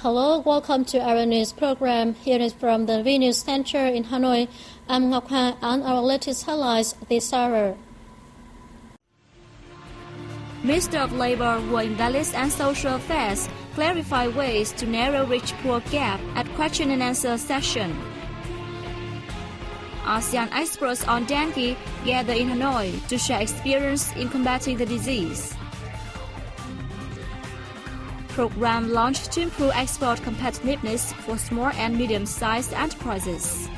Hello, welcome to our news program. Here is from the VNA Center in Hanoi. I'm Ngọc Hoa and our latest highlights this hour. Minister of Labour, Work and Social Affairs clarify ways to narrow rich-poor gap at question and answer session. ASEAN experts on dengue gather in Hanoi to share experience in combating the disease. Program launched to improve export competitiveness for small and medium-sized enterprises.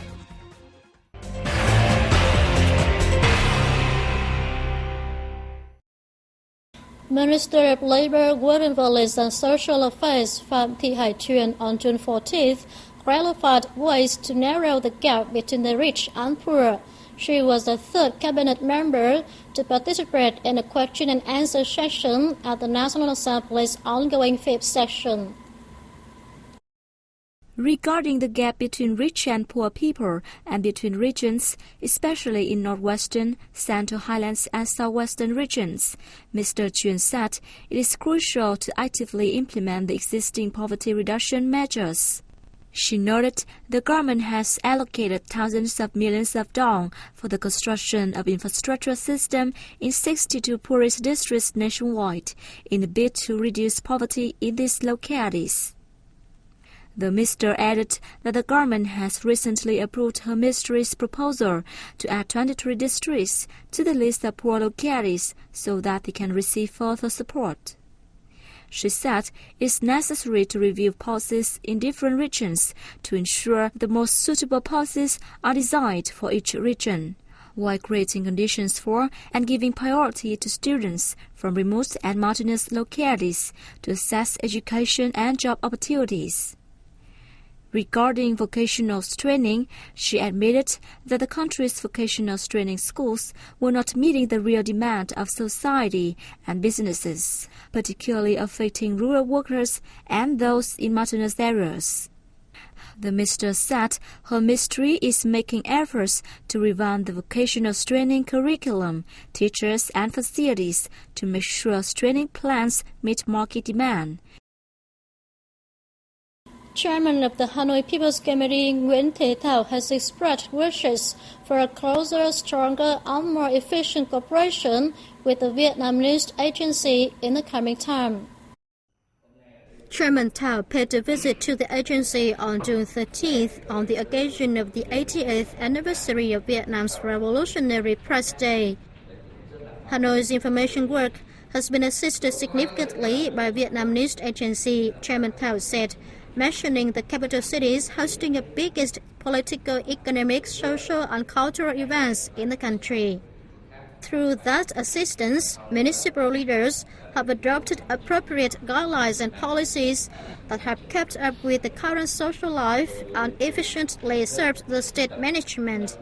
Minister of Labour, Work and Social Affairs Phạm Thị Hải Truyền on June 14th clarified ways to narrow the gap between the rich and poor. She was the third cabinet member to participate in a question and answer session at the National Assembly's ongoing fifth session. Regarding the gap between rich and poor people and between regions, especially in northwestern, central highlands and southwestern regions, Mr. Truyền said it is crucial to actively implement the existing poverty reduction measures. She noted the government has allocated thousands of millions of dong for the construction of infrastructure system in 62 poorest districts nationwide in a bid to reduce poverty in these localities. The minister added that the government has recently approved her ministry's proposal to add 23 districts to the list of poor localities so that they can receive further support. She said it's necessary to review policies in different regions to ensure the most suitable policies are designed for each region, while creating conditions for and giving priority to students from remote and mountainous localities to access education and job opportunities. Regarding vocational training, she admitted that the country's vocational training schools were not meeting the real demand of society and businesses, particularly affecting rural workers and those in mountainous areas. The minister said her ministry is making efforts to revamp the vocational training curriculum, teachers and facilities to make sure training plans meet market demand. Chairman of the Hanoi People's Committee Nguyễn Thế Thảo has expressed wishes for a closer, stronger, and more efficient cooperation with the Vietnamese agency in the coming time. Chairman Thảo paid a visit to the agency on June 13th on the occasion of the 88th anniversary of Vietnam's Revolutionary Press Day. Hanoi's information work has been assisted significantly by Vietnamese agency, Chairman Thảo said, mentioning the capital cities hosting the biggest political, economic, social, and cultural events in the country. Through that assistance, municipal leaders have adopted appropriate guidelines and policies that have kept up with the current social life and efficiently served the state management.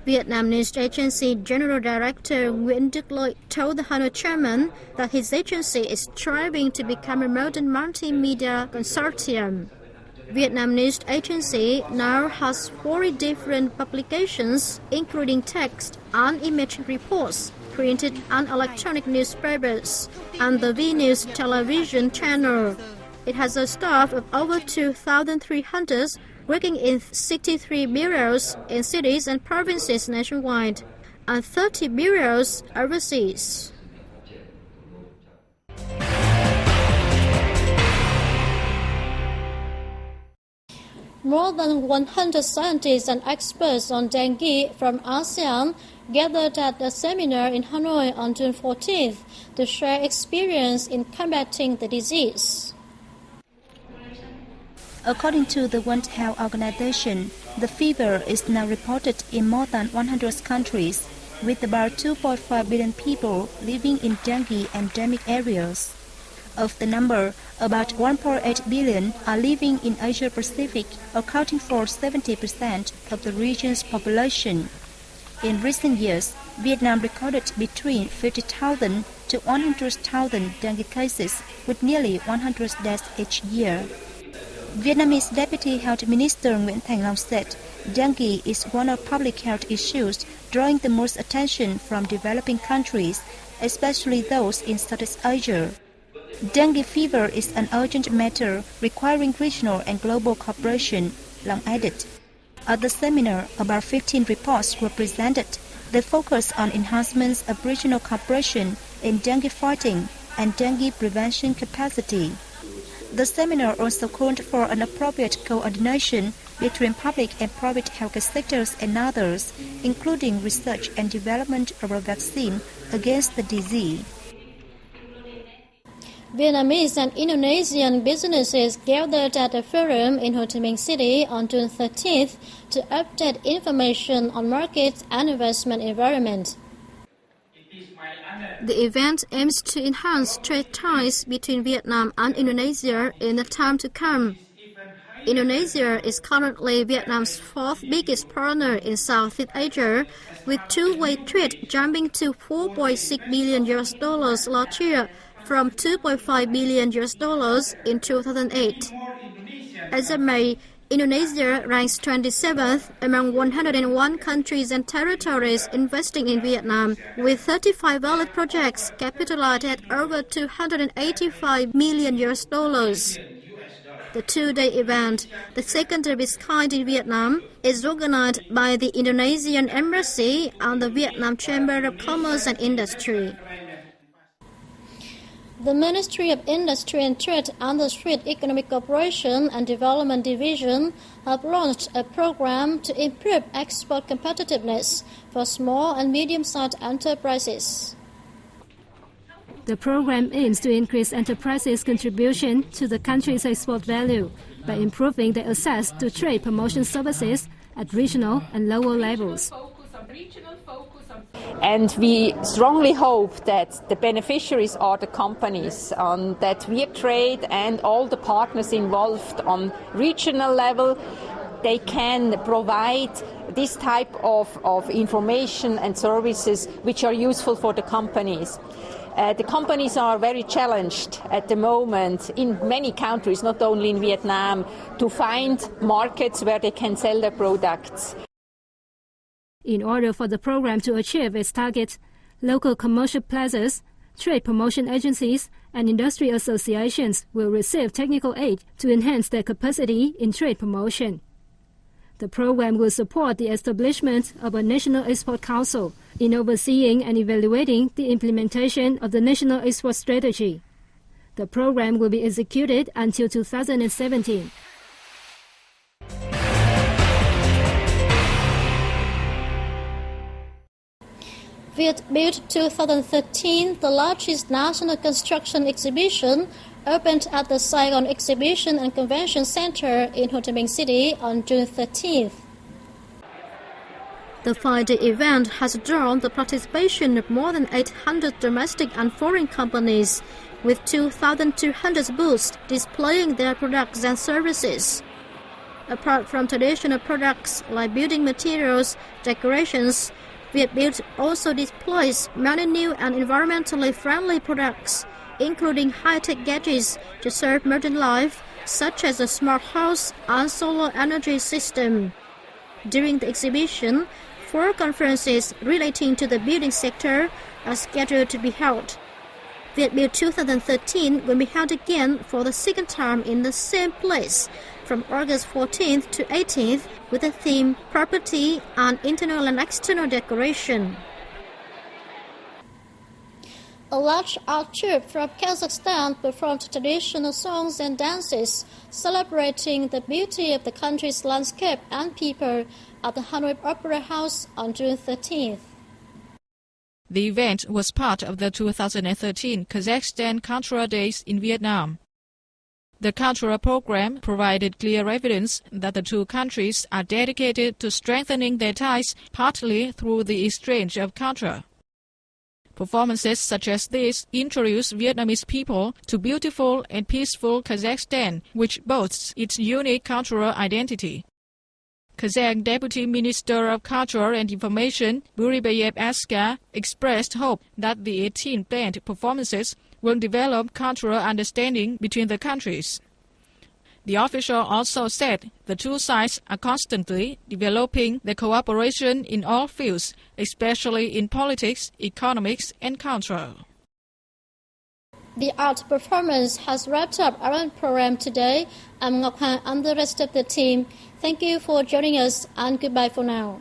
Vietnamese Agency General Director Nguyễn Đức Lợi told the Hanoi chairman that his agency is striving to become a modern multimedia consortium. Vietnamese Agency now has 40 different publications, including text and image reports, printed and electronic newspapers, and the VNews television channel. It has a staff of over 2,300 working in 63 bureaus in cities and provinces nationwide, and 30 bureaus overseas. More than 100 scientists and experts on dengue from ASEAN gathered at a seminar in Hanoi on June 14th to share experience in combating the disease. According to the World Health Organization, the fever is now reported in more than 100 countries, with about 2.5 billion people living in dengue-endemic areas. Of the number, about 1.8 billion are living in Asia-Pacific, accounting for 70% of the region's population. In recent years, Vietnam recorded between 50,000 to 100,000 dengue cases, with nearly 100 deaths each year. Vietnamese Deputy Health Minister Nguyễn Thành Long said dengue is one of public health issues drawing the most attention from developing countries, especially those in Southeast Asia. Dengue fever is an urgent matter requiring regional and global cooperation, Long added. At the seminar, about 15 reports were presented. They focus on enhancements of regional cooperation in dengue fighting and dengue prevention capacity. The seminar also called for an appropriate coordination between public and private health sectors and others, including research and development of a vaccine against the disease. Vietnamese and Indonesian businesses gathered at a forum in Ho Chi Minh City on June 13th to update information on markets and investment environment. The event aims to enhance trade ties between Vietnam and Indonesia in the time to come. Indonesia is currently Vietnam's fourth biggest partner in Southeast Asia, with two-way trade jumping to $4.6 billion last year from $2.5 billion in 2008. As of May, Indonesia ranks 27th among 101 countries and territories investing in Vietnam, with 35 valid projects capitalized at over $285 million. The two-day event, the second of its kind in Vietnam, is organized by the Indonesian Embassy and the Vietnam Chamber of Commerce and Industry. The Ministry of Industry and Trade and the Street Economic Cooperation and Development Division have launched a program to improve export competitiveness for small and medium-sized enterprises. The program aims to increase enterprises' contribution to the country's export value by improving their access to trade promotion services at regional and local levels. And we strongly hope that the beneficiaries are the companies, that Viet Trade and all the partners involved on regional level, they can provide this type of information and services which are useful for the companies. The companies are very challenged at the moment in many countries, not only in Vietnam, to find markets where they can sell their products. In order for the program to achieve its target, local commercial plazas, trade promotion agencies, and industry associations will receive technical aid to enhance their capacity in trade promotion. The program will support the establishment of a National Export Council in overseeing and evaluating the implementation of the National Export Strategy. The program will be executed until 2017. Viet Build 2013, the largest national construction exhibition, opened at the Saigon Exhibition and Convention Center in Ho Chi Minh City on June 13th. The 5-day event has drawn the participation of more than 800 domestic and foreign companies, with 2,200 booths displaying their products and services. Apart from traditional products like building materials, decorations, Viet Build also displays many new and environmentally friendly products, including high-tech gadgets to serve modern life, such as a smart house and solar energy system. During the exhibition, 4 conferences relating to the building sector are scheduled to be held. Viet Build 2013 will be held again for the second time in the same place from August 14th to 18th with the theme Property and Internal and External Decoration. A large art troupe from Kazakhstan performed traditional songs and dances celebrating the beauty of the country's landscape and people at the Hanoi Opera House on June 13th. The event was part of the 2013 Kazakhstan Cultural Days in Vietnam. The cultural program provided clear evidence that the two countries are dedicated to strengthening their ties, partly through the exchange of culture. Performances such as this introduce Vietnamese people to beautiful and peaceful Kazakhstan, which boasts its unique cultural identity. Kazakh Deputy Minister of Culture and Information, Buribayev Aska, expressed hope that the 18 planned performances will develop cultural understanding between the countries. The official also said the two sides are constantly developing their cooperation in all fields, especially in politics, economics, and culture. The art performance has wrapped up our program today. I'm Ngọc Hà and the rest of the team. Thank you for joining us and goodbye for now.